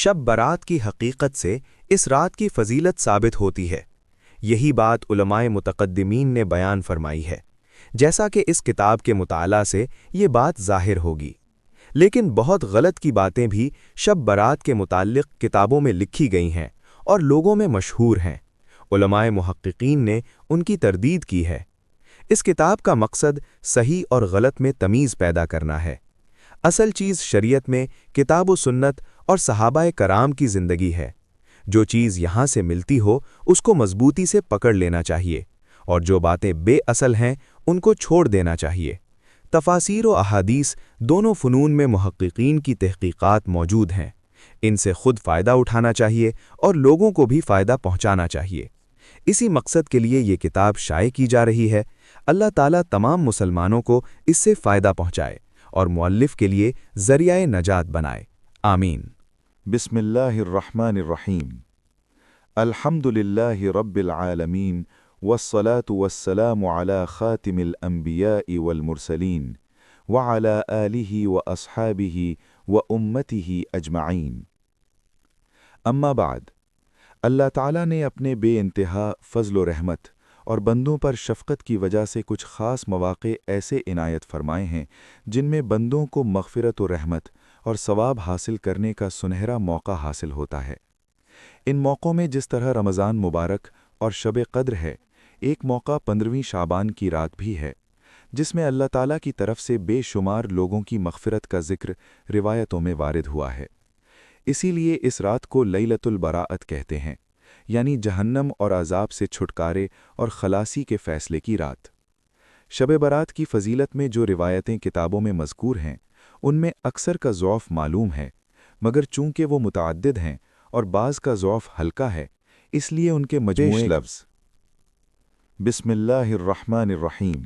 شب برات کی حقیقت سے اس رات کی فضیلت ثابت ہوتی ہے۔ یہی بات علماء متقدمین نے بیان فرمائی ہے، جیسا کہ اس کتاب کے مطالعہ سے یہ بات ظاہر ہوگی۔ لیکن بہت غلط کی باتیں بھی شب برات کے متعلق کتابوں میں لکھی گئی ہیں اور لوگوں میں مشہور ہیں۔ علماء محققین نے ان کی تردید کی ہے۔ اس کتاب کا مقصد صحیح اور غلط میں تمیز پیدا کرنا ہے۔ اصل چیز شریعت میں کتاب و سنت اور صحابہ کرام کی زندگی ہے۔ جو چیز یہاں سے ملتی ہو اس کو مضبوطی سے پکڑ لینا چاہیے، اور جو باتیں بے اصل ہیں ان کو چھوڑ دینا چاہیے۔ تفاسیر و احادیث دونوں فنون میں محققین کی تحقیقات موجود ہیں۔ ان سے خود فائدہ اٹھانا چاہیے اور لوگوں کو بھی فائدہ پہنچانا چاہیے۔ اسی مقصد کے لیے یہ کتاب شائع کی جا رہی ہے۔ اللہ تعالیٰ تمام مسلمانوں کو اس سے فائدہ پہنچائے اور مؤلف کے لیے ذریعہ نجات بنائے، آمین۔ بسم اللہ الرحمن الرحیم۔ الحمد للہ رب العالمین والصلاة والسلام علی خاتم الانبیاء والمرسلین وعلی آلہ واصحابہ وامتہ اجمعین۔ اما بعد، اللہ تعالیٰ نے اپنے بے انتہا فضل و رحمت اور بندوں پر شفقت کی وجہ سے کچھ خاص مواقع ایسے عنایت فرمائے ہیں جن میں بندوں کو مغفرت و رحمت اور ثواب حاصل کرنے کا سنہرا موقع حاصل ہوتا ہے۔ ان موقعوں میں جس طرح رمضان مبارک اور شب قدر ہے، ایک موقع 15ویں شعبان کی رات بھی ہے، جس میں اللہ تعالیٰ کی طرف سے بے شمار لوگوں کی مغفرت کا ذکر روایتوں میں وارد ہوا ہے۔ اسی لیے اس رات کو لیلۃ البراءت کہتے ہیں، یعنی جہنم اور عذاب سے چھٹکارے اور خلاصی کے فیصلے کی رات۔ شب برات کی فضیلت میں جو روایتیں کتابوں میں مذکور ہیں، ان میں اکثر کا ضعف معلوم ہے، مگر چونکہ وہ متعدد ہیں اور بعض کا ضعف ہلکا ہے، اس لیے ان کے مجموعے لفظ بسم اللہ الرحمن الرحیم۔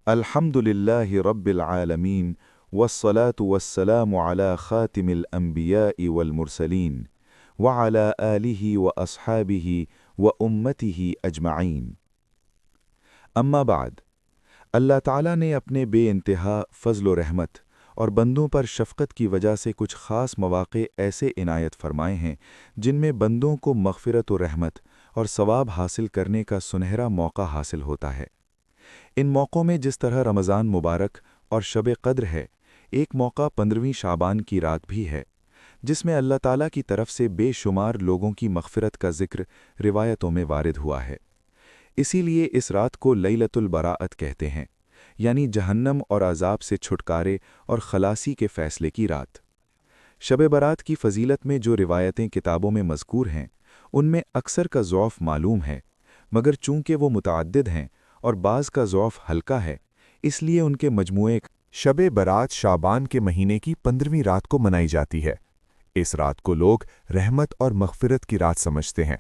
الحمد للہ رب العالمین والصلاة والسلام علی خاتم الانبیاء والمرسلین وعلی آلہ واصحابہ وامتہ اجمعین۔ اما بعد، اللہ تعالیٰ نے اپنے بے انتہا فضل و رحمت اور بندوں پر شفقت کی وجہ سے کچھ خاص مواقع ایسے عنایت فرمائے ہیں جن میں بندوں کو مغفرت و رحمت اور ثواب حاصل کرنے کا سنہرا موقع حاصل ہوتا ہے۔ ان موقعوں میں جس طرح رمضان مبارک اور شب قدر ہے، ایک موقع 15ویں شعبان کی رات بھی ہے، جس میں اللہ تعالیٰ کی طرف سے بے شمار لوگوں کی مغفرت کا ذکر روایتوں میں وارد ہوا ہے۔ اسی لیے اس رات کو لیلۃ البراءت کہتے ہیں، یعنی جہنم اور عذاب سے چھٹکارے اور خلاصی کے فیصلے کی رات۔ شب برات کی فضیلت میں جو روایتیں کتابوں میں مذکور ہیں، ان میں اکثر کا ضعف معلوم ہے، مگر چونکہ وہ متعدد ہیں اور بعض کا ضعف ہلکا ہے، اس لیے ان کے مجموعے شب برات شعبان کے مہینے کی 15ویں رات کو منائی جاتی ہے۔ اس رات کو لوگ رحمت اور مغفرت کی رات سمجھتے ہیں۔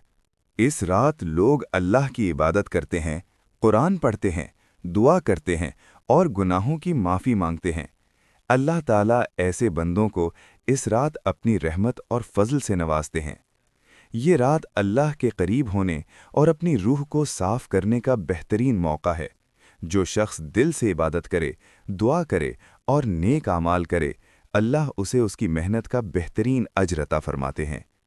اس رات لوگ اللہ کی عبادت کرتے ہیں، قرآن پڑھتے ہیں، دعا کرتے ہیں اور گناہوں کی معافی مانگتے ہیں۔ اللہ تعالیٰ ایسے بندوں کو اس رات اپنی رحمت اور فضل سے نوازتے ہیں۔ یہ رات اللہ کے قریب ہونے اور اپنی روح کو صاف کرنے کا بہترین موقع ہے۔ جو شخص دل سے عبادت کرے، دعا کرے اور نیک اعمال کرے، اللہ اسے اس کی محنت کا بہترین اجر عطا فرماتے ہیں۔